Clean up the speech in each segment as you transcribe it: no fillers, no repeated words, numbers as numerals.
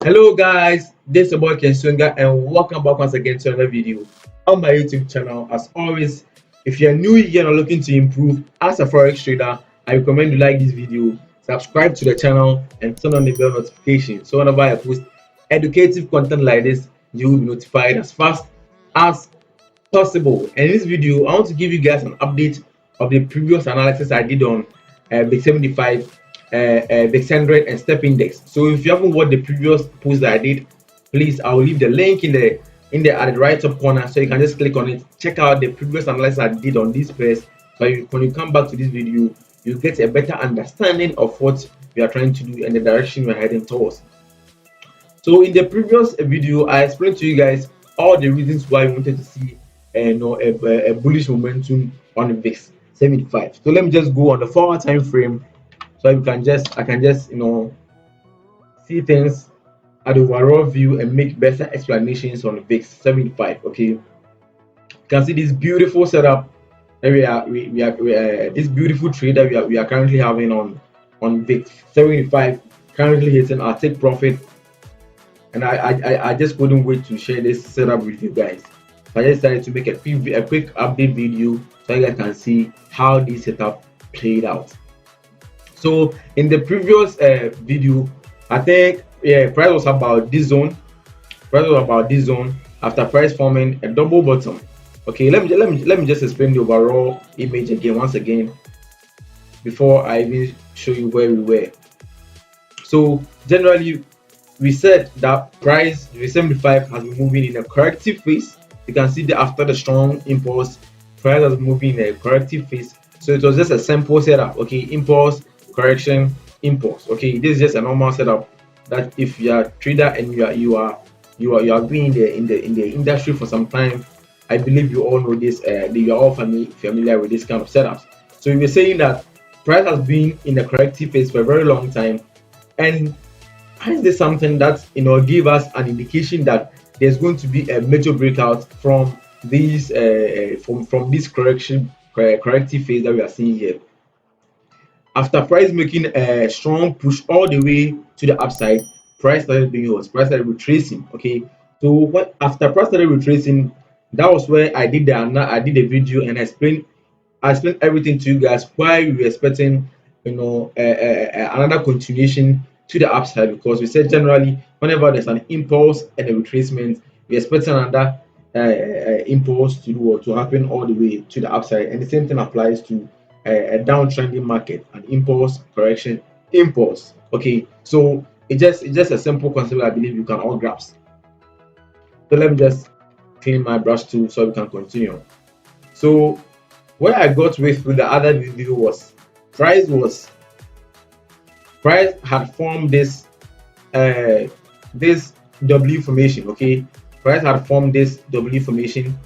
Hello guys, this is your boy Kensunga and welcome back once again to another video on my YouTube channel. As always, if you're new here and are looking to improve as a forex trader, I recommend you like this video, subscribe to the channel and turn on the bell notification so whenever I post educative content like this, you will be notified as fast as possible. And in this video, I want to give you guys an update of the previous analysis I did on VIX 75, VIX 100 and step index. So if you haven't watched the previous post that I did, please, I'll leave the link in the at the right top corner, so you can just click on it, check out the previous analysis I did on this first, so when you come back to this video, you get a better understanding of what we are trying to do and the direction we're heading towards. So in the previous video, I explained to you guys all the reasons why we wanted to see a bullish momentum on the VIX 75. So let me just go on the 4-hour time frame, so I can just see things at the overall view and make better explanations on the VIX 75. Okay, you can see this beautiful setup that we are this beautiful trade that we are currently having on VIX 75, currently hitting our take profit. And I just couldn't wait to share this setup with you guys. So I just decided to make a quick update video so you guys can see how this setup played out. So in the previous video, I think price was about this zone. After price forming a double bottom. Okay, let me just explain the overall image again once again before I even show you where we were. So generally, we said that price 75 has been moving in a corrective phase. You can see that after the strong impulse, price has been moving in a corrective phase. So it was just a simple setup. Okay, impulse, correction, impulse. Okay, this is just a normal setup that if you are a trader and you are doing in the industry for some time, I believe you all know this. You are all familiar with this kind of setups. So we were saying that price has been in a corrective phase for a very long time, and is this something that give us an indication that there's going to be a major breakout from these from this corrective phase that we are seeing here? After price making a strong push all the way to the upside, price started doing what? Price started retracing. Okay, so after price started retracing, that was where I did a video and I explained everything to you guys why we were expecting another continuation to the upside, because we said generally whenever there's an impulse and a retracement, we expect another impulse to happen all the way to the upside, and the same thing applies to a downtrending market, an impulse, correction, impulse. Okay, so it's just a simple concept I believe you can all grasp. So let me just clean my brush tool so we can continue. So where I got with the other video was price had formed this W formation. Okay, price had formed this W formation.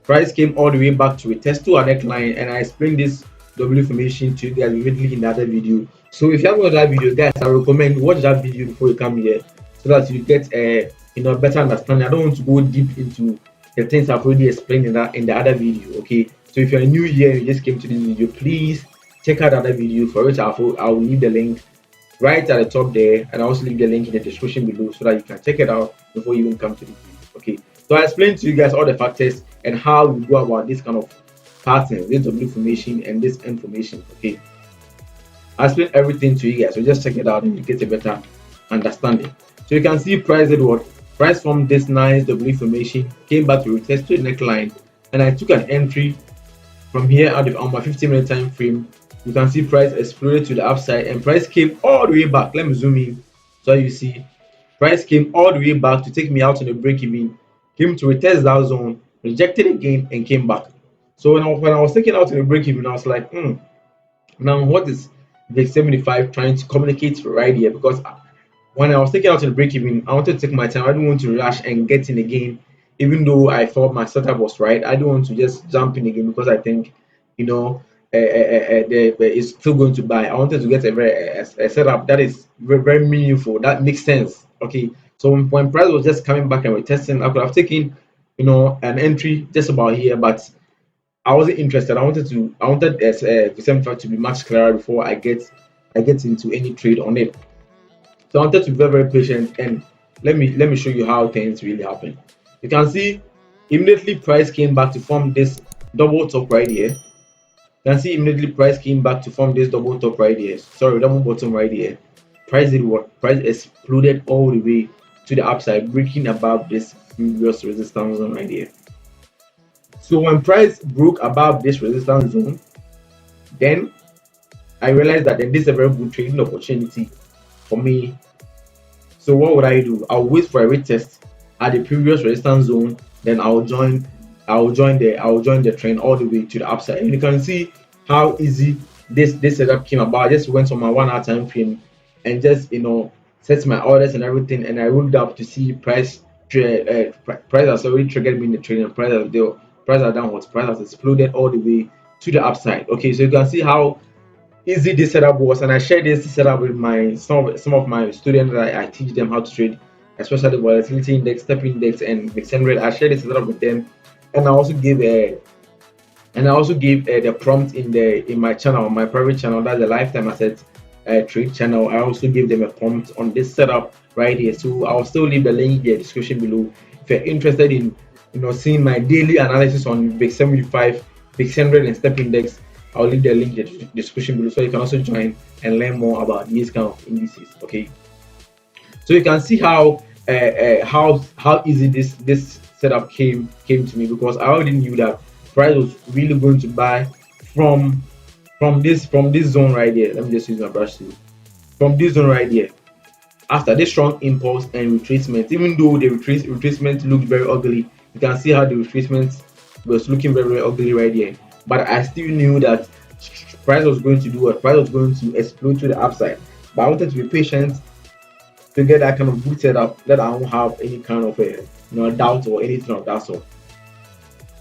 Price came all the way back to a test to a neckline, and I explained this W formation to you guys immediately in the other video. So if you haven't watched that video, guys, I recommend watch that video before you come here so that you get a better understanding. I don't want to go deep into the things I've already explained in the other video. Okay, so if you're new here and you just came to this video, please check out the other video, for which I'll leave the link right at the top there, and I'll also leave the link in the description below so that you can check it out before you even come to this video. Okay, so I explained to you guys all the factors and how we go about this kind of pattern, this W formation and this N formation. Okay, I explained everything to you guys, so just check it out and you get a better understanding. So you can see price did what? Price from this nice W formation, came back to retest to the neckline, and I took an entry from here out of on my 15-minute time frame. You can see price exploded to the upside and price came all the way back. Let me zoom in so you see price came all the way back to take me out on the break even, came to retest that zone, rejected again and came back. So when I was taken out on the break even, I was like, now what is the 75 trying to communicate right here? Because when I was taking out on the break even, I wanted to take my time. I didn't want to rush and get in again, even though I thought my setup was right. I don't want to just jump in again because I think it's still going to buy. I wanted to get a setup that is very, very meaningful, that makes sense. Okay, so when price was just coming back and we're testing, I could have taken an entry just about here, but I wasn't interested. I wanted the 75 to be much clearer before I get into any trade on it. So I wanted to be very patient, and let me show you how things really happen. You can see immediately price came back to form this double top right here. You can see immediately price came back to form this double top right here. Sorry, double bottom right here. Price did what? Price exploded all the way to the upside, breaking above this previous resistance zone right here. So when price broke above this resistance zone, then I realized that then this is a very good trading opportunity for me. So what would I do? I'll wait for a retest at the previous resistance zone, then I'll join the trend all the way to the upside. And you can see how easy this setup came about. I just went on my 1 hour time frame and just set my orders and everything, and I looked up to see price has already triggered me in the trade, and price are downwards, price has exploded all the way to the upside. Okay, so you can see how easy this setup was, and I shared this setup with my some of my students that I teach them how to trade, especially volatility index, step index, and VIX rate. I shared this setup with them, and I also gave the prompt in my channel, my private channel, that's the Lifetime Asset Trade channel. I also gave them a prompt on this setup right here. So I'll still leave the link in the description below if you're interested in seeing my daily analysis on VIX 75, VIX 100, and step index. I'll leave the link in the description below, so you can also join and learn more about these kind of indices. Okay, so you can see how easy this setup came to me, because I already knew that price was really going to buy from this zone right here. Let me just use my brush tool. From this zone right here, after this strong impulse and retracement, even though the retracement looked very ugly, you can see how the retracement was looking very, very ugly right here. But I still knew that price was going to do what? Price was going to explode to the upside. But I wanted to be patient to get that kind of good setup that I won't have any kind of a doubt or anything of that sort.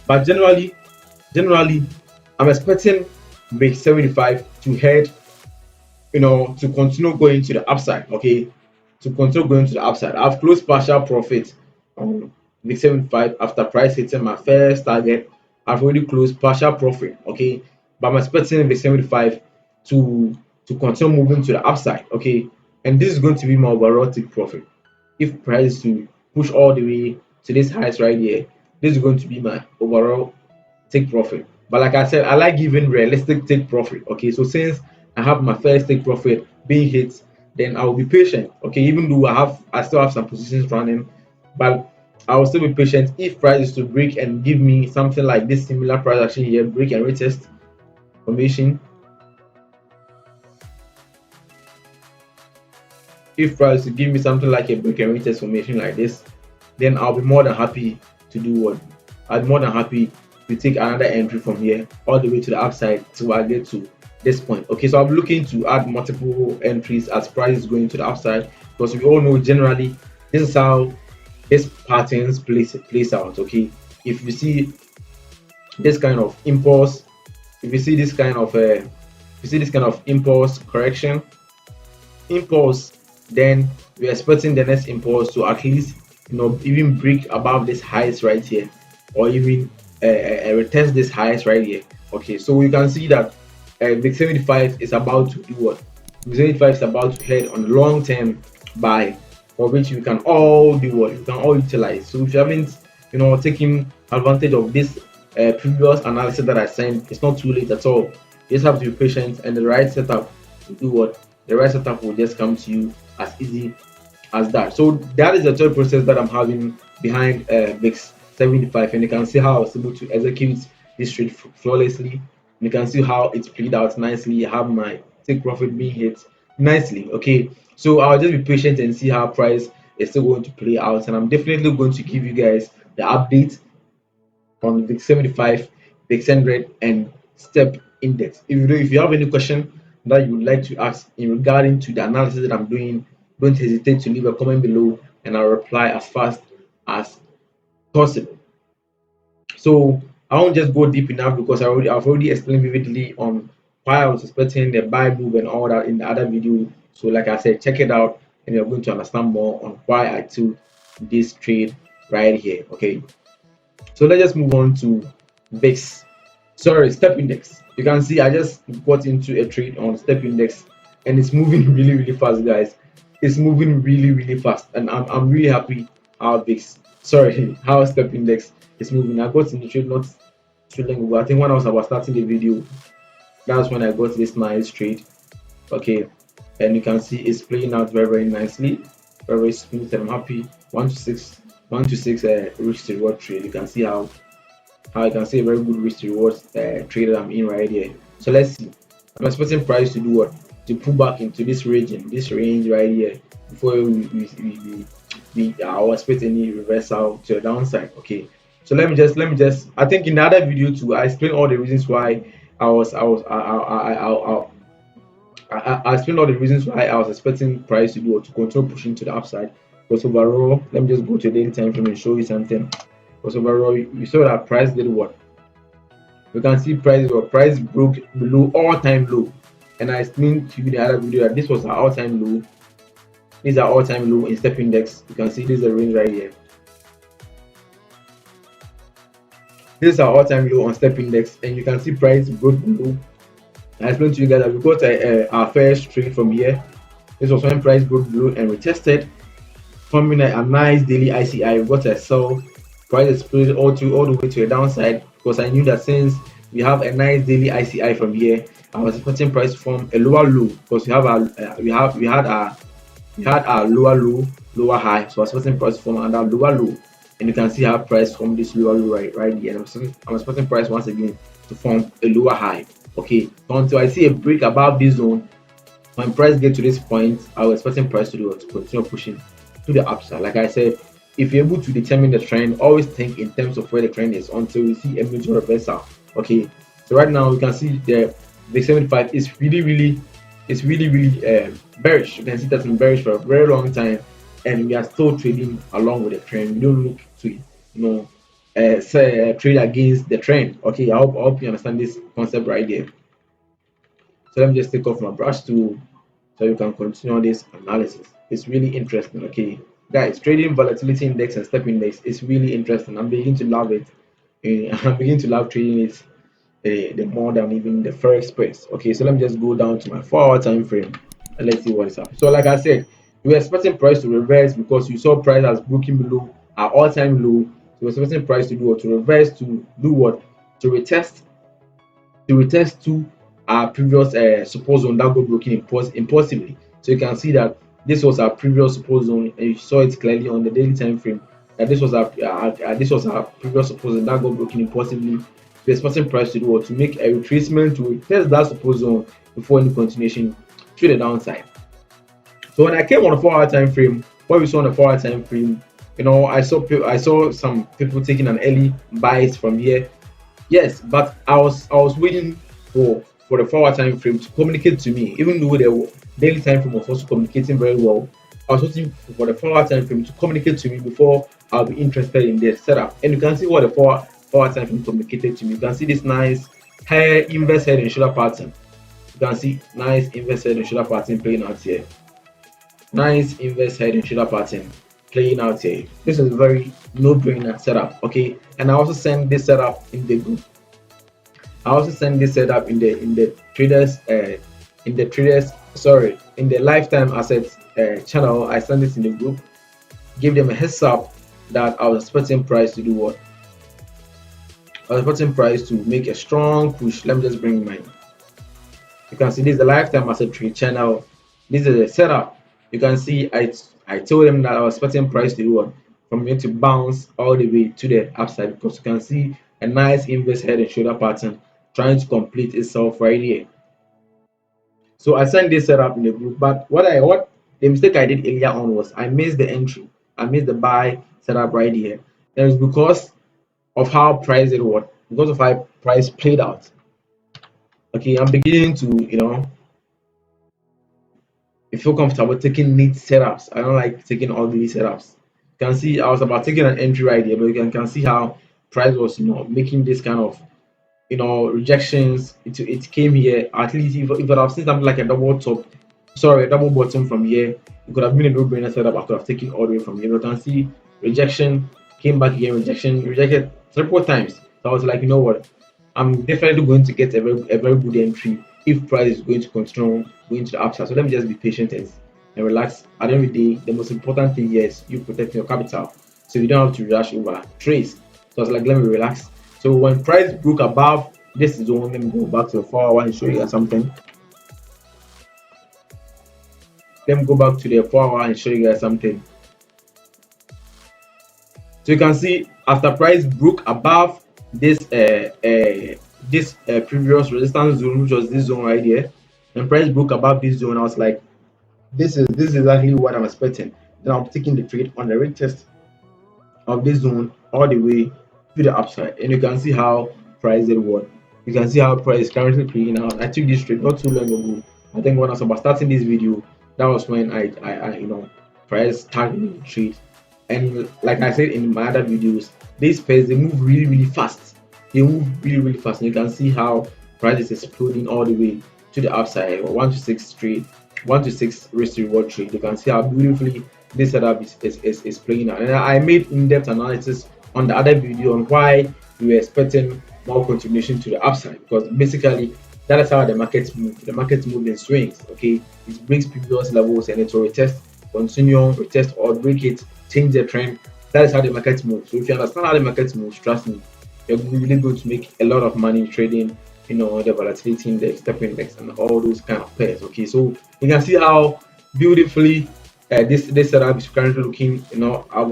But generally, I'm expecting VIX 75 to head, to continue going to the upside. Okay, to continue going to the upside. I've closed partial profit on VIX 75 after price hitting my first target. I've already closed partial profit. Okay, but I'm expecting VIX 75 to continue moving to the upside. Okay, and this is going to be my overall take profit. If price to push all the way to this highest right here, this is going to be my overall take profit. But like I said, I like giving realistic take profit. Okay, so since I have my first take profit being hit, then I will be patient. Okay, even though I still have some positions running, but I will still be patient. If price is to break and give me something like this similar price action here, break and retest formation. If price to give me something like a break and retest formation like this, then I'll be more than happy to do what? I'll be more than happy to take another entry from here all the way to the upside till I get to this point. Okay, so I'm looking to add multiple entries as price is going to the upside, because we all know generally this is how this patterns plays out. Okay, if you see this kind of impulse, if you see this kind of impulse correction impulse, then we're expecting the next impulse to at least even break above this highest right here, or even retest this highest right here. Okay, so you can see that VIX 75 is about to do what? VIX 75 is about to head on long term buy, for which we can all do what? We can all utilize. So if you haven't taken advantage of this previous analysis that I sent, it's not too late at all. You just have to be patient, and the right setup will do what? The right setup will just come to you as easy as that. So that is the third process that I'm having behind VIX 75, and you can see how I was able to execute this trade flawlessly. You can see how it's played out nicely. I have my take profit being hit nicely. Okay, so I'll just be patient and see how price is still going to play out, and I'm definitely going to give you guys the update on VIX 75, VIX 100, and step index. If you have any question that you would like to ask in regarding to the analysis that I'm doing, don't hesitate to leave a comment below, and I'll reply as fast as possible. So I won't just go deep enough, because I've already explained vividly on why I was expecting the buy move and all that in the other video. So like I said, check it out, and you're going to understand more on why I took this trade right here. Okay, so let's just move on to VIX. Sorry, step index. You can see I just got into a trade on step index, and it's moving really, really fast, guys. It's moving really fast, and I'm really happy how VIX, sorry, how step index is moving. I got in the trade not too long ago. I think when I was about starting the video, that's when I got this nice trade. Okay, and you can see it's playing out very nicely, very smooth, and I'm happy. 1 to 6, 1 to 6 risk to reward trade. You can see how I can see a very good risk to reward trade that I'm in right here. So let's see. I'm expecting price to do what? To pull back into this region, this range right here, before I was expect any reversal to the downside. Okay. So let me just I think in the other video too I explained all the reasons why I explained all the reasons why I was expecting price to do or to continue pushing to the upside. Because overall, let me just go to the daily time frame and show you something. Because overall, you saw that price did what? You can see price broke below all-time low. And I explained to you in the other video that this was our all-time low. These are all-time low in step index. You can see this is the range right here. This is our all-time low on step index, and you can see price broke below. I explained to you guys that we got our first trade from here. This was when price broke below and retested, forming a nice daily ICI. We got a sell. Price is split all the way to the downside, because I knew that since we have a nice daily ICI from here, I was expecting price to form a lower low, because we had our lower low, lower high. So I was expecting price to form under lower low, and you can see how price formed this lower low right here. And I'm expecting price once again to form a lower high. Okay, so until I see a break above this zone, when price get to this point, I was expecting price to continue pushing to the upside. Like I said, if you're able to determine the trend, always think in terms of where the trend is until you see a major reversal. Okay, so right now you can see the VIX 75 is really bearish. You can see that's been bearish for a very long time, and we are still trading along with the trend. We don't look to trade against the trend. Okay, I hope you understand this concept right here. So let me just take off my brush tool so you can continue this analysis. It's really interesting. Okay, guys, trading volatility index and step index is really interesting. I'm beginning to love it. I'm beginning to love trading it the more than even the first space. Okay, so let me just go down to my 4-hour time frame and let's see what is happening. So like I said, we were expecting price to reverse because you saw price has broken below our all-time low. So we're expecting price to do what? To reverse, to do what? To retest to our previous support zone that got broken impulsively. So you can see that this was our previous support zone, and you saw it clearly on the daily time frame that this was our previous support zone that got broken impulsively. The expecting price to do what? To make a retracement to test that support zone before any continuation to the downside. So when I came on the 4-hour time frame, what we saw on the 4-hour time frame, I saw some people taking an early buys from here. Yes, but I was waiting for the 4-hour time frame to communicate to me, even though the daily time frame was also communicating very well. I was waiting for the 4-hour time frame to communicate to me before I'll be interested in the setup. And you can see what the 4-hour time frame communicated to me. You can see this nice high inverse head and shoulder pattern. You can see nice inverse head and shoulder pattern playing out here. Nice inverse head and shoulder pattern playing out here. This is a very no-brainer setup. Okay, and I also send this setup in the group. I also send this setup in the Lifetime Assets channel. I send this in the group. Give them a heads up that I was expecting price to do what? I was expecting price to make a strong push. Let me just bring mine. You can see this is the Lifetime Asset Trade channel. This is a setup. You can see I told them that I was expecting price to do what? From here to bounce all the way to the upside, because you can see a nice inverse head and shoulder pattern trying to complete itself right here. So I sent this setup in the group, but what the mistake I did earlier on was I missed the entry. I missed the buy setup right here. And it's because of how price it was, because of how price played out. Okay, I'm beginning to feel comfortable taking neat setups. I don't like taking ugly setups. You can see I was about taking an entry right here, but you can see how price was making this kind of rejections. It came here. At least if it have seen something like a double bottom from here, it could have been a no-brainer setup. I could have taken all the way from here. You can see rejection, came back again, rejected several times. So I was like, you know what, I'm definitely going to get a very good entry if price is going to continue going to the upside. So let me just be patient and relax. At the end of the day, the most important thing here is you protecting your capital, so you don't have to rush over trades. So it's like, let me relax. So when price broke above this zone, let me go back to the 4 hour and show you guys something. Let me go back to the 4 hour and show you guys something. So you can see after price broke above this previous resistance zone, which was this zone right here, and price broke above this zone, I was like, this is exactly what I'm expecting. Then I'm taking the trade on the retest of this zone all the way to the upside, and you can see how price did what. You can see how price is currently playing out. I took this trade not too long ago. I think when I was about starting this video, that was when I price started the trade. And like I said in my other videos, these pairs, they move really fast. They move really fast, and you can see how price is exploding all the way to the upside. 1 to 6 trade, 1 to 6 risk to reward trade. You can see how beautifully this setup is playing out. And I made in-depth analysis on the other video on why we were expecting more continuation to the upside, because basically that is how the markets move. The markets move in swings. Okay, it breaks previous levels and it will retest, continue, retest, or break it, change the trend. That is how the markets move. So if you understand how the markets move, trust me, you're really going to make a lot of money trading, the volatility index, step index, and all those kind of pairs. Okay, so you can see how beautifully this setup is currently looking.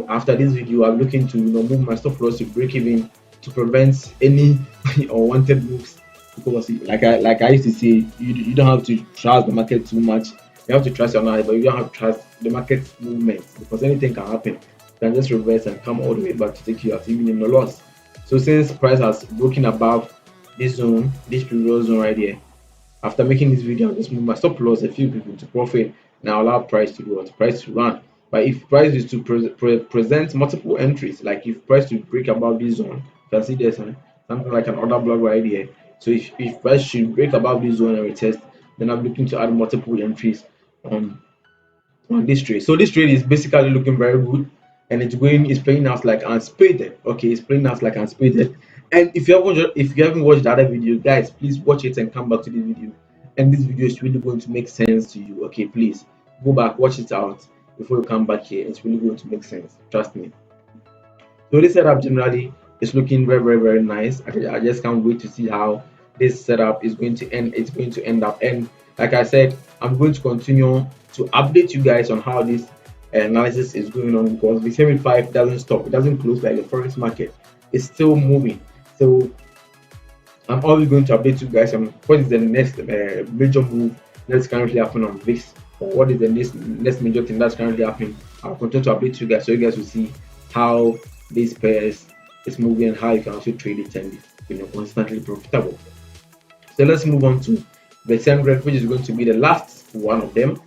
After this video, I'm looking to move my stop loss to break even to prevent any unwanted moves. Because like I used to say, you don't have to trust the market too much. You have to trust your knowledge, but you don't have to trust the market movements, because anything can happen. You can just reverse and come all the way back to take you out even in the loss. So since price has broken above this zone, this previous zone right here, after making this video, I just move my stop loss a few people to profit, and I allow price to go, price to run. But if price is to present multiple entries, like if price to break above this zone, you can see there's something like an order block right here. So if price should break above this zone and retest, then I'm looking to add multiple entries on this trade. So this trade is basically looking very good, and it's playing out like unspaded. Okay, it's playing out like unspaded. And if you haven't watched the other video, guys, please watch it and come back to this video. And this video is really going to make sense to you. Okay, please go back, watch it out before you come back here. It's really going to make sense. Trust me. So this setup generally is looking very nice. I just can't wait to see how this setup is going to end. It's going to end up. And like I said, I'm going to continue to update you guys on how this analysis is going on, because the 75 doesn't stop. It doesn't close like the forex market. It's still moving. So I'm always going to update you guys on what is the next major move that's currently happening on VIX, or what is the next major thing that's currently happening. I'll continue to update you guys so you guys will see how these pairs is moving and how you can also trade it and be constantly profitable. So let's move on to the VIX, which is going to be the last one of them.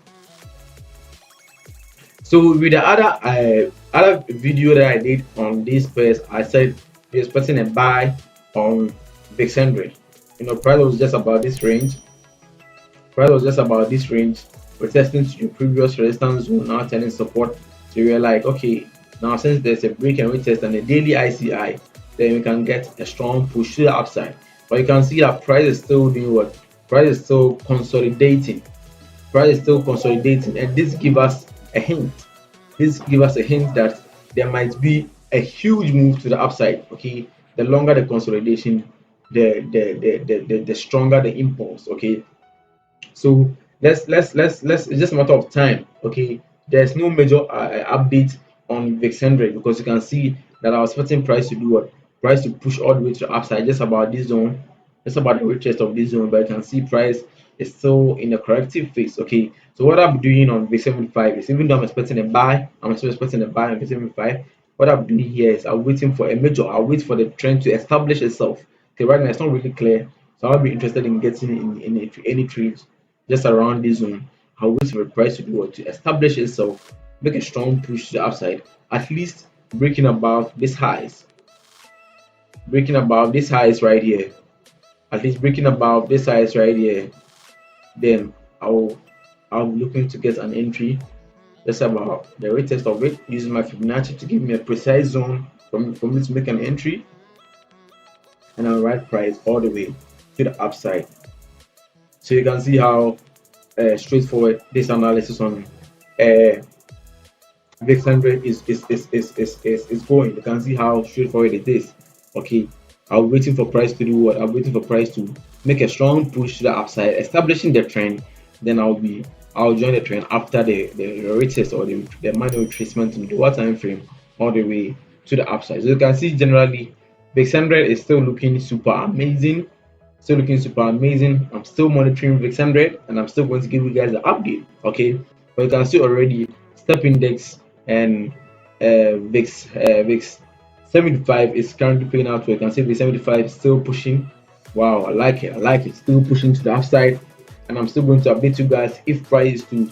So with the other video that I did on these pairs, I said we're expecting a buy on VIX. Price was just about this range. We're testing to the previous resistance zone, now turning support. So we're like, okay, now since there's a break and retest and a daily ICI, then we can get a strong push to the upside. But you can see that price is still doing what? Price is still consolidating. And this gives us a hint. That there might be a huge move to the upside. Okay, the longer the consolidation, the stronger the impulse. Okay, so let's it's just a matter of time. Okay, there's no major update on VIX, because you can see that I was expecting price to do what? Price to push all the way to the upside, just about this zone, just about the retest of this zone. But you can see price is still in a corrective phase. Okay, so what I'm doing on VIX 75 is, even though I'm expecting a buy, on VIX 75. What I'm doing here is I'm waiting for a major. I'll wait for the trend to establish itself. Okay, right now it's not really clear, so I'll be interested in getting in any trades just around this zone. I'll wait for the price to do what? To establish itself, make a strong push to the upside, at least breaking above these highs. Right here. At least breaking above this size right here. Then I'm looking to get an entry just about the retest of it, using my Fibonacci to give me a precise zone for me to make an entry, and I'll write price all the way to the upside. So you can see how straightforward this analysis on VIX 100 is going. You can see how straightforward it is. Okay, I'm waiting for price to do what? I'm waiting for price to make a strong push to the upside, establishing the trend. Then I'll join the trend after the retest or the manual retracement in the lower time frame all the way to the upside. So you can see generally VIX 100 is still looking super amazing. Still looking super amazing. I'm still monitoring VIX 100 and I'm still going to give you guys the update. Okay, but you can see already step index and VIX 75 is currently playing out. So you can see VIX 75 is still pushing. Wow, I like it. I like it. Still pushing to the upside, and I'm still going to update you guys if price to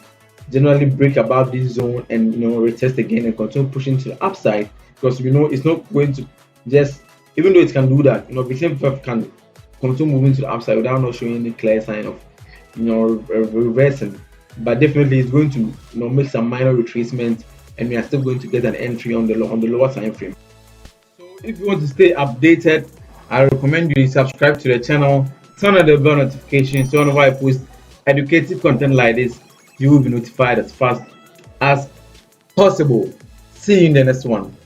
generally break above this zone and retest again and continue pushing to the upside, because it's not going to just, even though it can do that, VIX 75 can continue moving to the upside without not showing any clear sign of reversing, but definitely it's going to make some minor retracement, and we are still going to get an entry on the lower time frame. So if you want to stay updated, I recommend you subscribe to the channel, turn on the bell notification, so whenever I post educative content like this, you will be notified as fast as possible. See you in the next one.